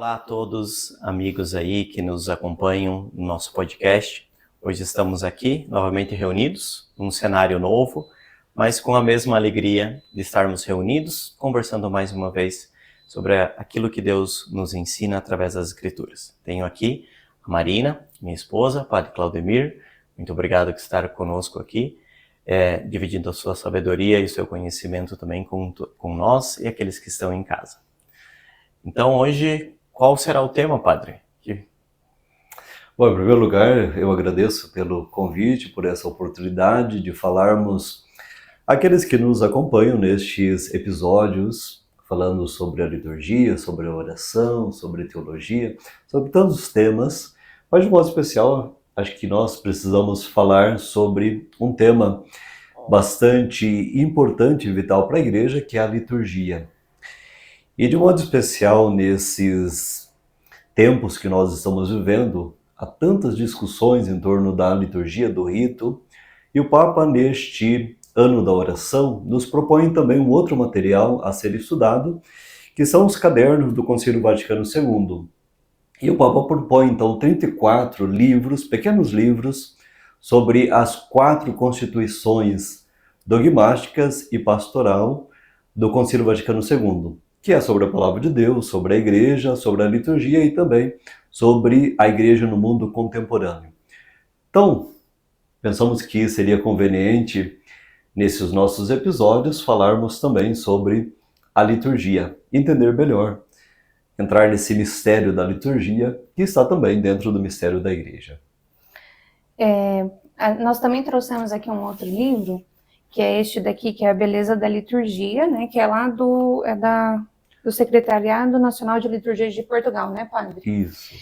Olá a todos, amigos aí que nos acompanham no nosso podcast. Hoje estamos aqui novamente reunidos, num cenário novo, mas com a mesma alegria de estarmos reunidos, conversando mais uma vez sobre aquilo que Deus nos ensina através das Escrituras. Tenho aqui a Marina, minha esposa, Padre Claudemir. Muito obrigado por estar conosco aqui, dividindo a sua sabedoria e o seu conhecimento também com nós e aqueles que estão em casa. Então hoje, qual será o tema, Padre? Bom, em primeiro lugar, eu agradeço pelo convite, por essa oportunidade de falarmos àqueles que nos acompanham nestes episódios, falando sobre a liturgia, sobre a oração, sobre teologia, sobre tantos os temas, mas de modo especial, acho que nós precisamos falar sobre um tema bastante importante e vital para a igreja, que é a liturgia. E de modo especial, nesses tempos que nós estamos vivendo, há tantas discussões em torno da liturgia, do rito, e o Papa, neste ano da oração, nos propõe também um outro material a ser estudado, que são os cadernos do Concílio Vaticano II. E o Papa propõe, então, 34 livros, pequenos livros, sobre as 4 constituições dogmáticas e pastoral do Concílio Vaticano II, que é sobre a Palavra de Deus, sobre a Igreja, sobre a liturgia e também sobre a Igreja no mundo contemporâneo. Então, pensamos que seria conveniente, nesses nossos episódios, falarmos também sobre a liturgia, entender melhor, entrar nesse mistério da liturgia, que está também dentro do mistério da Igreja. Nós também trouxemos aqui um outro livro, que é este daqui, que é A Beleza da Liturgia, né, que é lá do Secretariado Nacional de Liturgia de Portugal, né, Padre? Isso.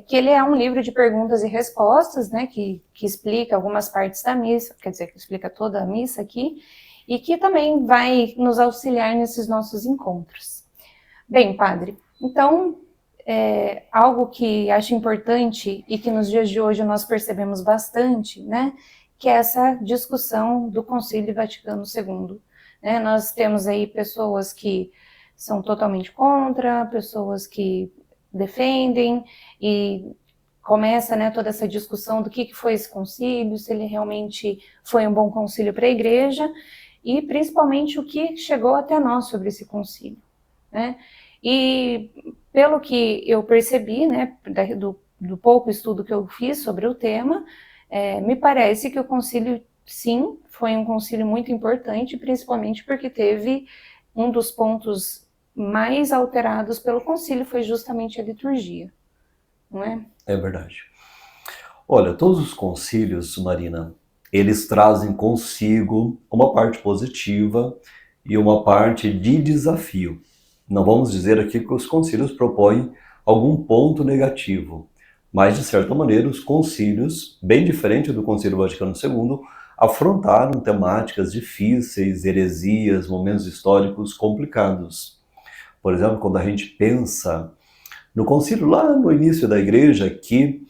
Que ele é um livro de perguntas e respostas, né, que explica algumas partes da missa, quer dizer, que explica toda a missa aqui, e que também vai nos auxiliar nesses nossos encontros. Bem, Padre, então, algo que acho importante e que nos dias de hoje nós percebemos bastante, né, que é essa discussão do Concílio Vaticano II. Né? Nós temos aí pessoas que são totalmente contra, pessoas que defendem, e começa, né, toda essa discussão do que foi esse concílio, se ele realmente foi um bom concílio para a Igreja, e principalmente o que chegou até nós sobre esse concílio. Né? E pelo que eu percebi, né, do pouco estudo que eu fiz sobre o tema, me parece que o concílio, sim, foi um concílio muito importante, principalmente porque teve um dos pontos mais alterados pelo concílio foi justamente a liturgia, não é? É verdade. Olha, todos os concílios, Marina, eles trazem consigo uma parte positiva e uma parte de desafio. Não vamos dizer aqui que os concílios propõem algum ponto negativo, mas, de certa maneira, os concílios, bem diferente do Concílio Vaticano II, afrontaram temáticas difíceis, heresias, momentos históricos complicados. Por exemplo, quando a gente pensa no concílio lá no início da Igreja, que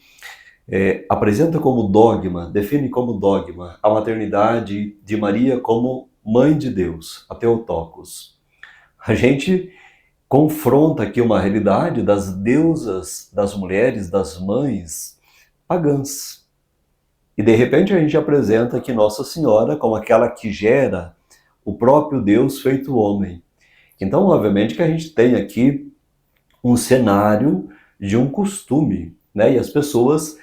apresenta como dogma, define como dogma, a maternidade de Maria como mãe de Deus, a Theotokos. A gente confronta aqui uma realidade das deusas, das mulheres, das mães pagãs. E de repente a gente apresenta aqui Nossa Senhora como aquela que gera o próprio Deus feito homem. Então, obviamente que a gente tem aqui um cenário de um costume, né? E as pessoas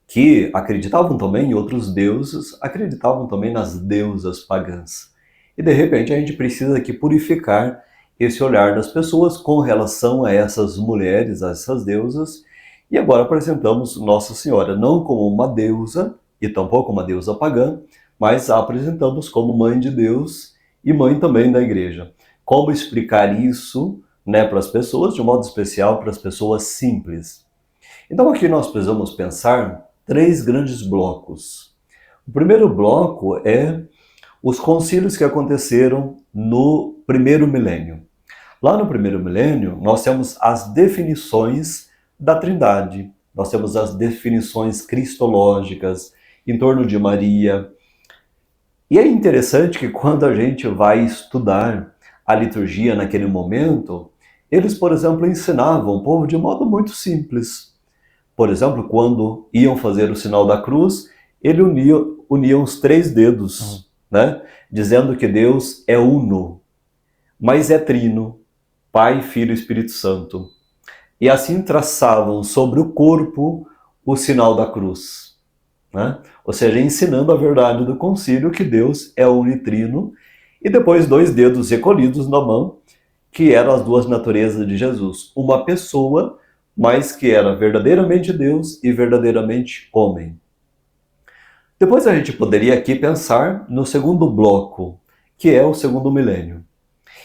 que acreditavam também em outros deuses, acreditavam também nas deusas pagãs. E de repente a gente precisa aqui purificar esse olhar das pessoas com relação a essas mulheres, a essas deusas, e agora apresentamos Nossa Senhora não como uma deusa, e tampouco uma deusa pagã, mas a apresentamos como mãe de Deus e mãe também da Igreja. Como explicar isso, né, para as pessoas, de um modo especial para as pessoas simples? Então aqui nós precisamos pensar 3 grandes blocos. O primeiro bloco é os concílios que aconteceram no primeiro milênio. Lá no primeiro milênio, nós temos as definições da Trindade, nós temos as definições cristológicas em torno de Maria. E é interessante que quando a gente vai estudar a liturgia naquele momento, Eles, por exemplo, ensinavam o povo de modo muito simples. Por exemplo, quando iam fazer o sinal da cruz, ele uniam os 3 dedos, né? Dizendo que Deus é uno, mas é trino, Pai, Filho e Espírito Santo. E assim traçavam sobre o corpo o sinal da cruz, né? Ou seja, ensinando a verdade do concílio que Deus é unitrino, e depois 2 dedos recolhidos na mão, que eram as 2 naturezas de Jesus. Uma pessoa, mas que era verdadeiramente Deus e verdadeiramente homem. Depois a gente poderia aqui pensar no segundo bloco, que é o segundo milênio,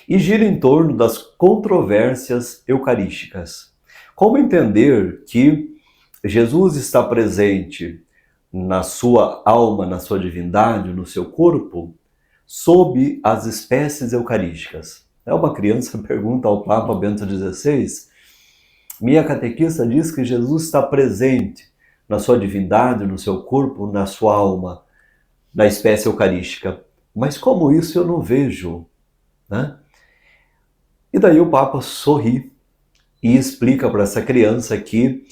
e gira em torno das controvérsias eucarísticas. Como entender que Jesus está presente na sua alma, na sua divindade, no seu corpo, sob as espécies eucarísticas? Uma criança pergunta ao Papa Bento XVI, minha catequista diz que Jesus está presente na sua divindade, no seu corpo, na sua alma, na espécie eucarística. Mas como isso eu não vejo, né? E daí o Papa sorri e explica para essa criança que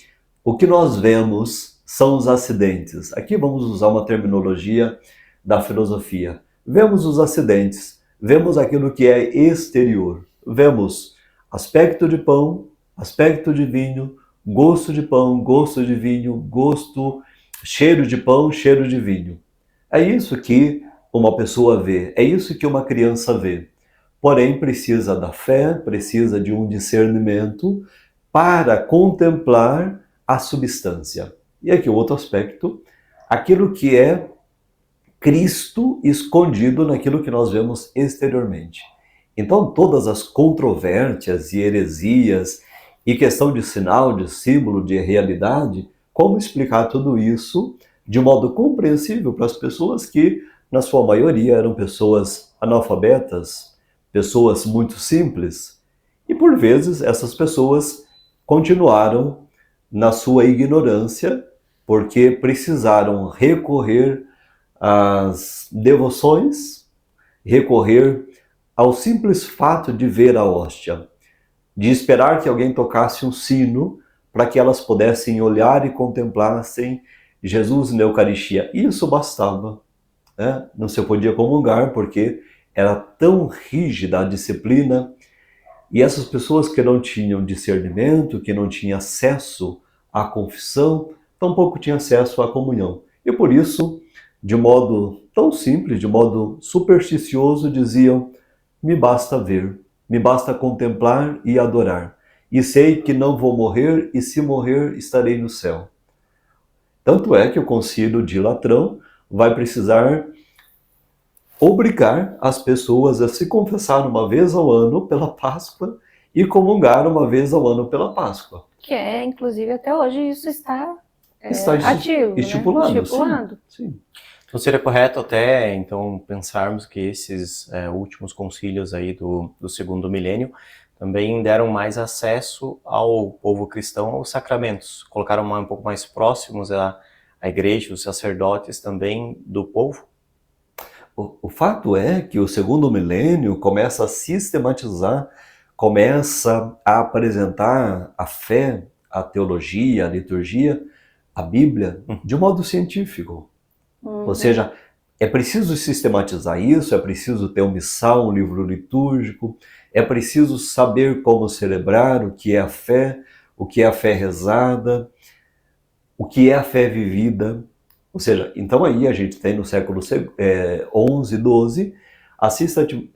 o que nós vemos são os acidentes. Aqui vamos usar uma terminologia da filosofia. Vemos os acidentes, vemos aquilo que é exterior. Vemos aspecto de pão, aspecto de vinho, gosto de pão, gosto de vinho, gosto, cheiro de pão, cheiro de vinho. É isso que uma pessoa vê, é isso que uma criança vê. Porém, precisa da fé, precisa de um discernimento para contemplar a substância. E aqui o outro aspecto, aquilo que é Cristo escondido naquilo que nós vemos exteriormente. Então, todas as controvérsias e heresias e questão de sinal, de símbolo, de realidade, como explicar tudo isso de modo compreensível para as pessoas que, na sua maioria, eram pessoas analfabetas, pessoas muito simples, e por vezes essas pessoas continuaram na sua ignorância porque precisaram recorrer às devoções, recorrer ao simples fato de ver a hóstia, de esperar que alguém tocasse um sino para que elas pudessem olhar e contemplassem Jesus na Eucaristia. Isso bastava, né? Não se podia comungar porque era tão rígida a disciplina, e essas pessoas que não tinham discernimento, que não tinham acesso à confissão, tampouco tinham acesso à comunhão. E por isso, de modo tão simples, de modo supersticioso, diziam: me basta ver, me basta contemplar e adorar, e sei que não vou morrer, e se morrer estarei no céu. Tanto é que o Concílio de Latrão vai precisar obrigar as pessoas a se confessar uma vez ao ano pela Páscoa e comungar uma vez ao ano pela Páscoa. Que é, inclusive, até hoje isso está ativo, estipulado, né? Estipulado. Sim. Então seria correto até então pensarmos que esses últimos concílios aí do segundo milênio também deram mais acesso ao povo cristão aos sacramentos, colocaram um pouco mais próximos a igreja, os sacerdotes também do povo. O fato é que o segundo milênio começa a sistematizar, começa a apresentar a fé, a teologia, a liturgia, a Bíblia, de modo científico. Ou seja, é preciso sistematizar isso, é preciso ter um missal, um livro litúrgico, é preciso saber como celebrar, o que é a fé rezada, o que é a fé vivida. Ou seja, então aí a gente tem no século XI, XII, a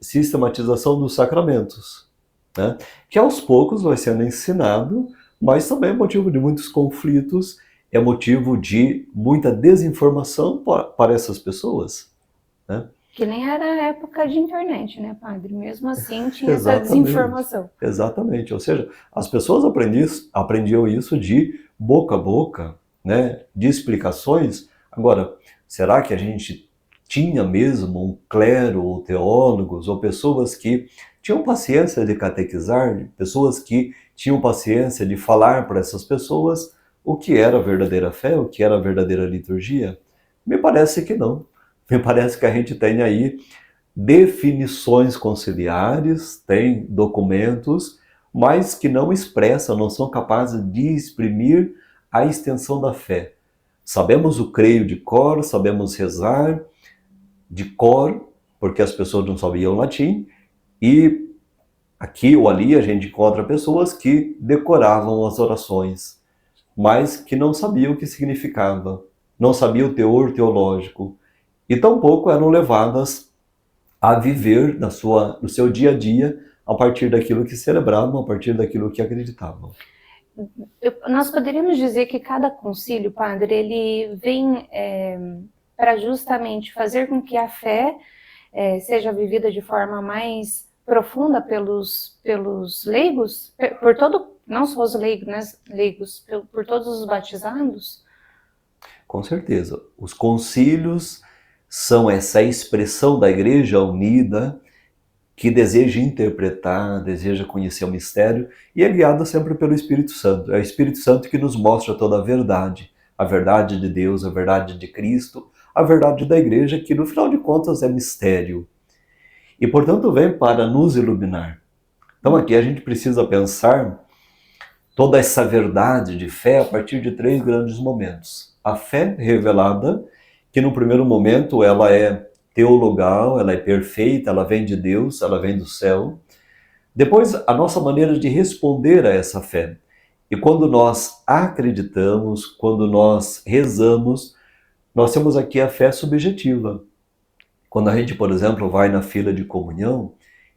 sistematização dos sacramentos, né? Que aos poucos vai sendo ensinado, mas também é motivo de muitos conflitos, é motivo de muita desinformação para essas pessoas, né? Que nem era a época de internet, né, padre? Mesmo assim tinha essa desinformação. Exatamente, ou seja, as pessoas aprendiam isso de boca a boca, né? De explicações. Agora, será que a gente tinha mesmo um clero ou teólogos ou pessoas que tinham paciência de catequizar, pessoas que tinham paciência de falar para essas pessoas o que era a verdadeira fé, o que era a verdadeira liturgia? Me parece que não. Me parece que a gente tem aí definições conciliares, tem documentos, mas que não expressam, não são capazes de exprimir a extensão da fé. Sabemos o creio de cor, sabemos rezar de cor, porque as pessoas não sabiam latim, e aqui ou ali a gente encontra pessoas que decoravam as orações, mas que não sabiam o que significava, não sabiam o teor teológico, e tampouco eram levadas a viver no seu dia a dia a partir daquilo que celebravam, a partir daquilo que acreditavam. Nós poderíamos dizer que cada concílio, padre, ele vem para justamente fazer com que a fé seja vivida de forma mais profunda pelos leigos, por todo, não só os leigos, né, por todos os batizados? Com certeza. Os concílios são essa expressão da Igreja unida que deseja interpretar, deseja conhecer o mistério e é guiada sempre pelo Espírito Santo. É o Espírito Santo que nos mostra toda a verdade de Deus, a verdade de Cristo, a verdade da Igreja, que no final de contas é mistério. E portanto vem para nos iluminar. Então aqui a gente precisa pensar toda essa verdade de fé a partir de 3 grandes momentos. A fé revelada, que no primeiro momento ela é teologal, ela é perfeita, ela vem de Deus, ela vem do céu. Depois, a nossa maneira de responder a essa fé. E quando nós acreditamos, quando nós rezamos, nós temos aqui a fé subjetiva. Quando a gente, por exemplo, vai na fila de comunhão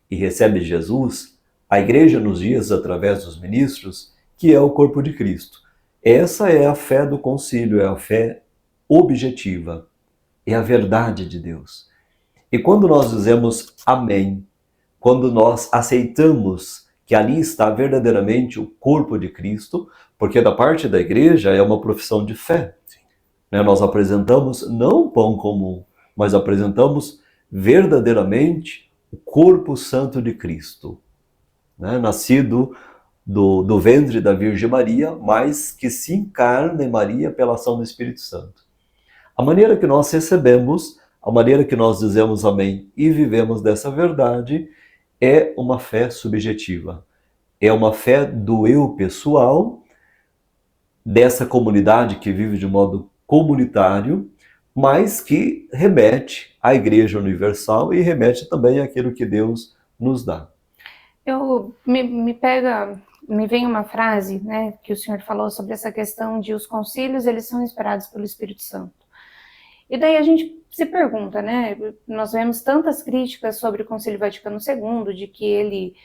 e recebe Jesus, a Igreja nos diz, através dos ministros, que é o corpo de Cristo. Essa é a fé do concílio, é a fé objetiva, é a verdade de Deus. E quando nós dizemos amém, quando nós aceitamos que ali está verdadeiramente o corpo de Cristo, porque da parte da Igreja é uma profissão de fé. Né? Nós apresentamos não o pão comum, mas apresentamos verdadeiramente o corpo santo de Cristo, né? Nascido do ventre da Virgem Maria, mas que se encarna em Maria pela ação do Espírito Santo. A maneira que nós recebemos, a maneira que nós dizemos amém e vivemos dessa verdade é uma fé subjetiva. É uma fé do eu pessoal, dessa comunidade que vive de modo comunitário, mas que remete à Igreja Universal e remete também àquilo que Deus nos dá. Me vem uma frase, né, que o senhor falou sobre essa questão de os concílios, eles são inspirados pelo Espírito Santo. E daí a gente se pergunta, né, nós vemos tantas críticas sobre o Concílio Vaticano II, de que ele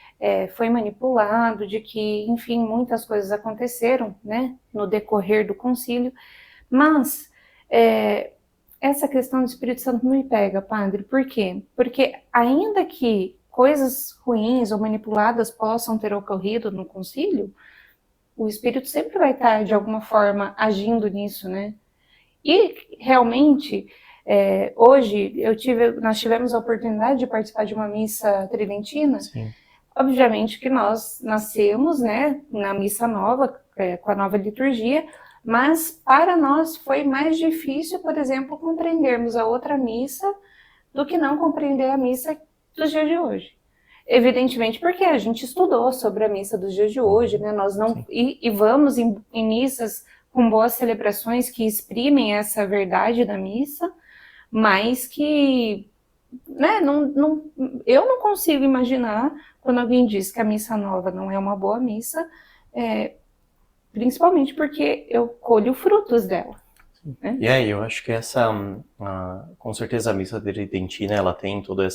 foi manipulado, de que, enfim, muitas coisas aconteceram, né, no decorrer do concílio, mas essa questão do Espírito Santo não me pega, padre. Por quê? Porque ainda que coisas ruins ou manipuladas possam ter ocorrido no concílio, o Espírito sempre vai estar, de alguma forma, agindo nisso, né? E, realmente, hoje, nós tivemos a oportunidade de participar de uma missa tridentina. Sim. Obviamente que nós nascemos, né, na missa nova, com a nova liturgia, mas para nós foi mais difícil, por exemplo, compreendermos a outra missa do que não compreender a missa dos dias de hoje. Evidentemente porque a gente estudou sobre a missa dos dias de hoje, né? Nós não e vamos em missas com boas celebrações que exprimem essa verdade da missa, mas que, né, eu não consigo imaginar quando alguém diz que a missa nova não é uma boa missa, principalmente porque eu colho frutos dela. Né? E aí, eu acho que com certeza a missa tridentina, ela tem toda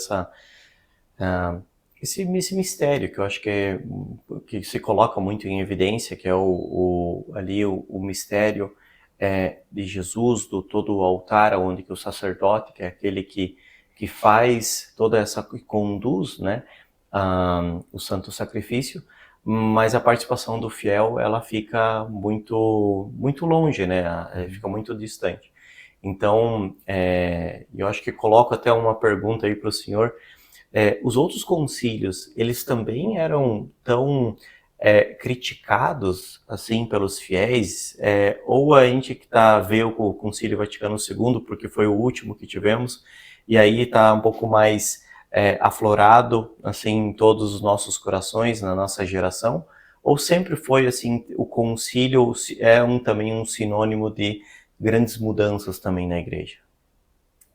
esse mistério que eu acho que se coloca muito em evidência, que é o mistério de Jesus, do todo o altar, onde que o sacerdote, que é aquele que faz toda essa, que conduz, né, o santo sacrifício, mas a participação do fiel, ela fica muito, muito longe, né, fica muito distante. Então, eu acho que coloco até uma pergunta aí para o senhor. Os outros concílios, eles também eram tão criticados assim pelos fiéis, ou a gente que vê o Concílio Vaticano II, porque foi o último que tivemos, e aí está um pouco mais aflorado assim em todos os nossos corações, na nossa geração? Ou sempre foi assim, o concílio também um sinônimo de grandes mudanças também na igreja?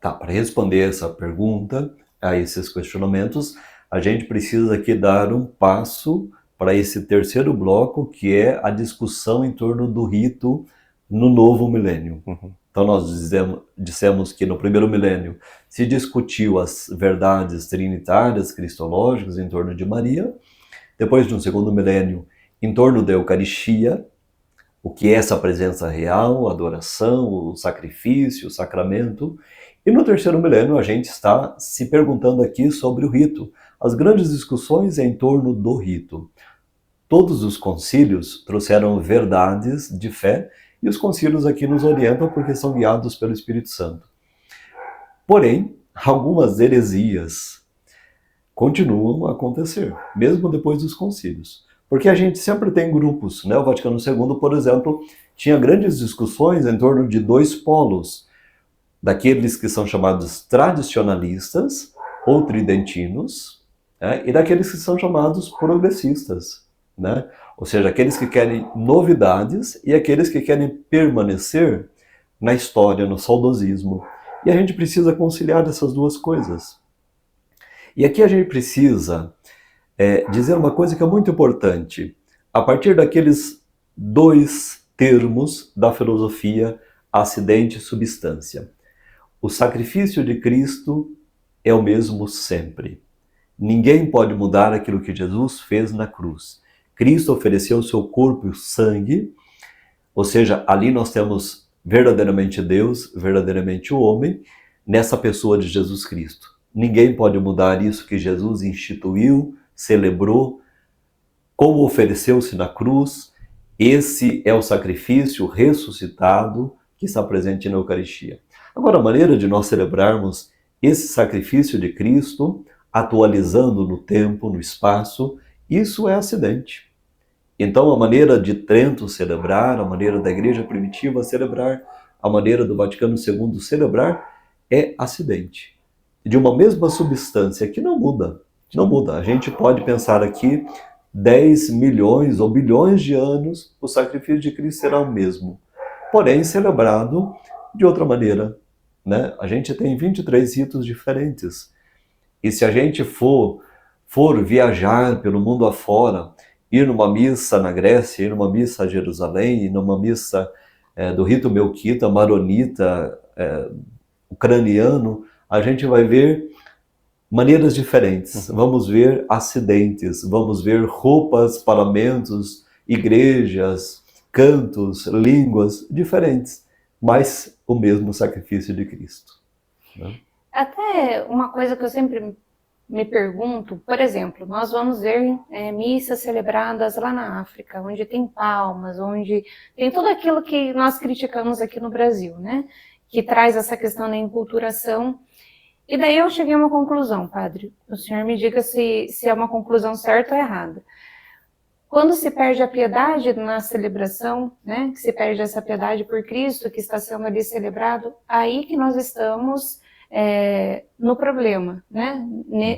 Tá, para responder essa pergunta, a esses questionamentos, a gente precisa aqui dar um passo para esse terceiro bloco, que é a discussão em torno do rito no novo milênio. Então nós dissemos que no primeiro milênio se discutiu as verdades trinitárias, cristológicas em torno de Maria. Depois, no segundo milênio, em torno da Eucaristia, o que é essa presença real, a adoração, o sacrifício, o sacramento. E no terceiro milênio a gente está se perguntando aqui sobre o rito. As grandes discussões em torno do rito. Todos os concílios trouxeram verdades de fé e os concílios aqui nos orientam porque são guiados pelo Espírito Santo. Porém, algumas heresias continuam a acontecer, mesmo depois dos concílios. Porque a gente sempre tem grupos, né? O Vaticano II, por exemplo, tinha grandes discussões em torno de dois polos, daqueles que são chamados tradicionalistas ou tridentinos, né? E daqueles que são chamados progressistas, né? Ou seja, aqueles que querem novidades e aqueles que querem permanecer na história, no saudosismo. E a gente precisa conciliar essas duas coisas. E aqui a gente precisa dizer uma coisa que é muito importante. A partir daqueles dois termos da filosofia, acidente e substância. O sacrifício de Cristo é o mesmo sempre. Ninguém pode mudar aquilo que Jesus fez na cruz. Cristo ofereceu o seu corpo e o sangue, ou seja, ali nós temos verdadeiramente Deus, verdadeiramente o homem, nessa pessoa de Jesus Cristo. Ninguém pode mudar isso que Jesus instituiu, celebrou, como ofereceu-se na cruz. Esse é o sacrifício ressuscitado que está presente na Eucaristia. Agora, a maneira de nós celebrarmos esse sacrifício de Cristo, atualizando no tempo, no espaço, isso é acidente. Então, a maneira de Trento celebrar, a maneira da Igreja Primitiva celebrar, a maneira do Vaticano II celebrar, é acidente. De uma mesma substância que não muda. Não muda. A gente pode pensar aqui 10 milhões ou bilhões de anos, o sacrifício de Cristo será o mesmo. Porém, celebrado de outra maneira, né? A gente tem 23 ritos diferentes. E se a gente for viajar pelo mundo afora, ir numa missa na Grécia, ir numa missa a Jerusalém, ir numa missa do rito melquita, maronita, ucraniano, a gente vai ver maneiras diferentes. Vamos ver acidentes, vamos ver roupas, paramentos, igrejas, cantos, línguas diferentes, mas o mesmo sacrifício de Cristo, né? Até uma coisa que eu sempre me pergunto, por exemplo, nós vamos ver missas celebradas lá na África, onde tem palmas, onde tem tudo aquilo que nós criticamos aqui no Brasil, né? Que traz essa questão da enculturação. E daí eu cheguei a uma conclusão, padre. O senhor me diga se é uma conclusão certa ou errada. Quando se perde a piedade na celebração, né? Que se perde essa piedade por Cristo que está sendo ali celebrado, aí que nós estamos no problema, né?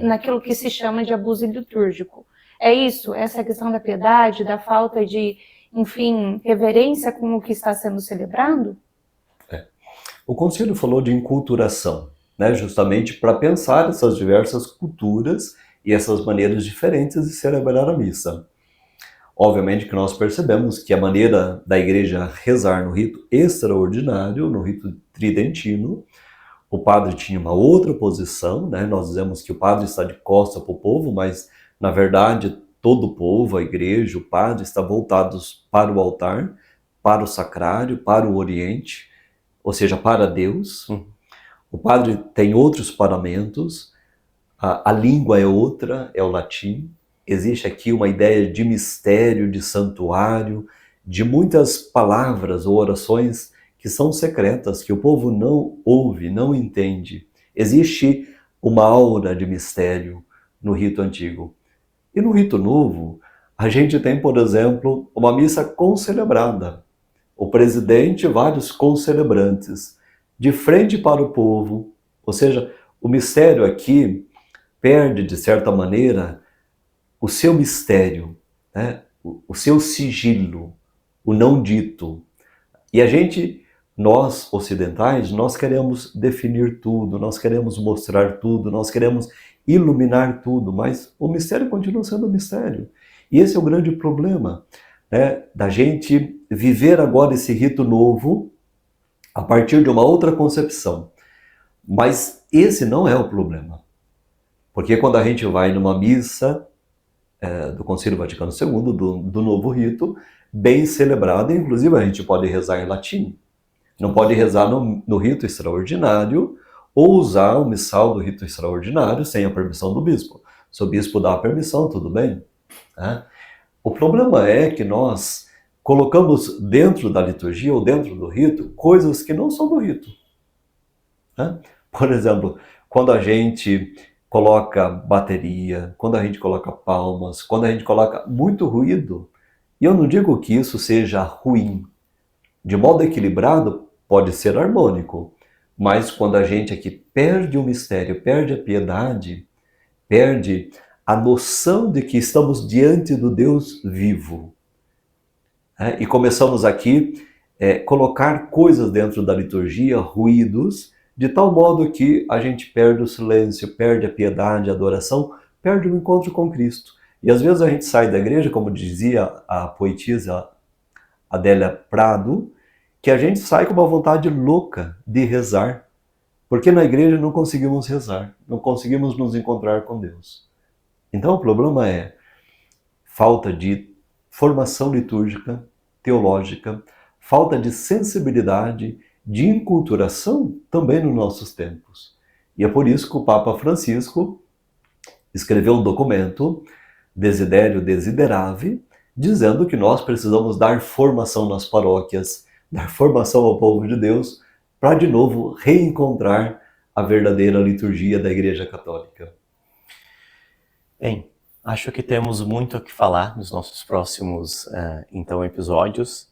Naquilo que se chama de abuso litúrgico. É isso, essa questão da piedade, da falta de, enfim, reverência com o que está sendo celebrado? O Concílio falou de enculturação, né? Justamente para pensar essas diversas culturas e essas maneiras diferentes de celebrar a missa. Obviamente que nós percebemos que a maneira da igreja rezar no rito extraordinário, no rito tridentino, o padre tinha uma outra posição, né? Nós dizemos que o padre está de costas para o povo, mas na verdade todo o povo, a igreja, o padre, está voltados para o altar, para o sacrário, para o oriente, ou seja, para Deus. O padre tem outros paramentos, a língua é outra, é o latim. Existe aqui uma ideia de mistério, de santuário, de muitas palavras ou orações que são secretas, que o povo não ouve, não entende. Existe uma aura de mistério no rito antigo. E no rito novo, a gente tem, por exemplo, uma missa concelebrada. O presidente e vários concelebrantes, de frente para o povo. Ou seja, o mistério aqui perde, de certa maneira, o seu mistério, né? O seu sigilo, o não dito. E a gente, nós ocidentais, nós queremos definir tudo, nós queremos mostrar tudo, nós queremos iluminar tudo, mas o mistério continua sendo mistério. E esse é o grande problema, né? Da gente viver agora esse rito novo a partir de uma outra concepção. Mas esse não é o problema. Porque quando a gente vai numa missa do Concílio Vaticano II, do novo rito, bem celebrada, inclusive a gente pode rezar em latim. Não pode rezar no rito extraordinário ou usar o missal do rito extraordinário sem a permissão do bispo. Se o bispo dá a permissão, tudo bem. Né? O problema é que nós colocamos dentro da liturgia ou dentro do rito coisas que não são do rito. Né? Por exemplo, quando a gente coloca bateria, quando a gente coloca palmas, quando a gente coloca muito ruído, e eu não digo que isso seja ruim. De modo equilibrado, pode ser harmônico, mas quando a gente aqui perde o mistério, perde a piedade, perde a noção de que estamos diante do Deus vivo, e começamos aqui colocar coisas dentro da liturgia, ruídos, de tal modo que a gente perde o silêncio, perde a piedade, a adoração, perde o encontro com Cristo. E às vezes a gente sai da igreja, como dizia a poetisa Adélia Prado, que a gente sai com uma vontade louca de rezar, porque na igreja não conseguimos rezar, não conseguimos nos encontrar com Deus. Então o problema é falta de formação litúrgica, teológica, falta de sensibilidade, de enculturação também nos nossos tempos. E é por isso que o Papa Francisco escreveu um documento, Desiderio Desideravi, dizendo que nós precisamos dar formação nas paróquias, dar formação ao povo de Deus, para de novo reencontrar a verdadeira liturgia da Igreja Católica. Bem, acho que temos muito o que falar nos nossos próximos então episódios.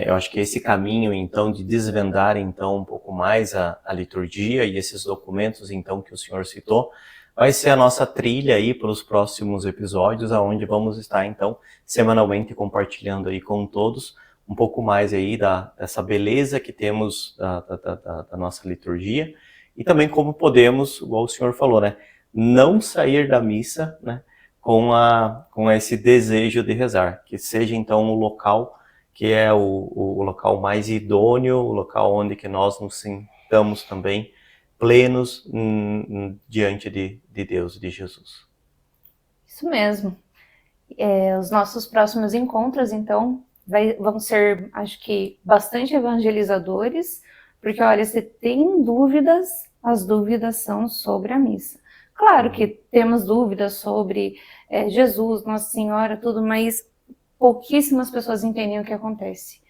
Eu acho que esse caminho então de desvendar então um pouco mais a liturgia e esses documentos então que o senhor citou vai ser a nossa trilha aí para os próximos episódios, aonde vamos estar então semanalmente compartilhando aí com todos um pouco mais aí dessa beleza que temos da nossa liturgia e também como podemos, igual o senhor falou, né, não sair da missa, né, com esse desejo de rezar, que seja então o local que é o local mais idôneo, o local onde que nós nos sintamos também plenos diante de Deus, de Jesus. Isso mesmo. Os nossos próximos encontros, então, vão ser, acho que, bastante evangelizadores, porque, olha, se tem dúvidas, as dúvidas são sobre a missa. Claro que temos dúvidas sobre Jesus, Nossa Senhora, tudo, mas pouquíssimas pessoas entendem o que acontece.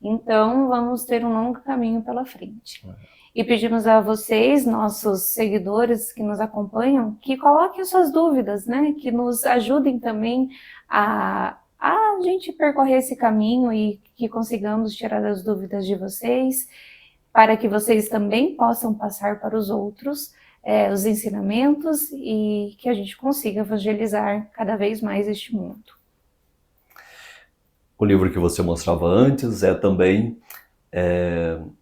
Então, vamos ter um longo caminho pela frente. E pedimos a vocês, nossos seguidores que nos acompanham, que coloquem as suas dúvidas, né? Que nos ajudem também a gente percorrer esse caminho e que consigamos tirar as dúvidas de vocês, para que vocês também possam passar para os outros os ensinamentos e que a gente consiga evangelizar cada vez mais este mundo. O livro que você mostrava antes é também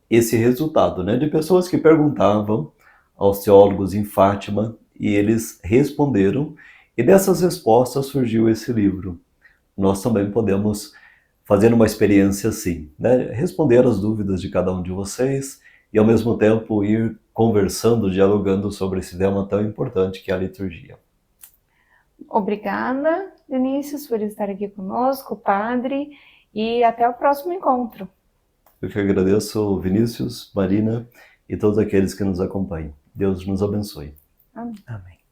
esse resultado, né, de pessoas que perguntavam aos teólogos em Fátima e eles responderam, e dessas respostas surgiu esse livro. Nós também podemos fazer uma experiência assim, né, responder as dúvidas de cada um de vocês e ao mesmo tempo ir conversando, dialogando sobre esse tema tão importante que é a liturgia. Obrigada, Vinícius, por estar aqui conosco, padre, e até o próximo encontro. Eu que agradeço, Vinícius, Marina e todos aqueles que nos acompanham. Deus nos abençoe. Amém. Amém.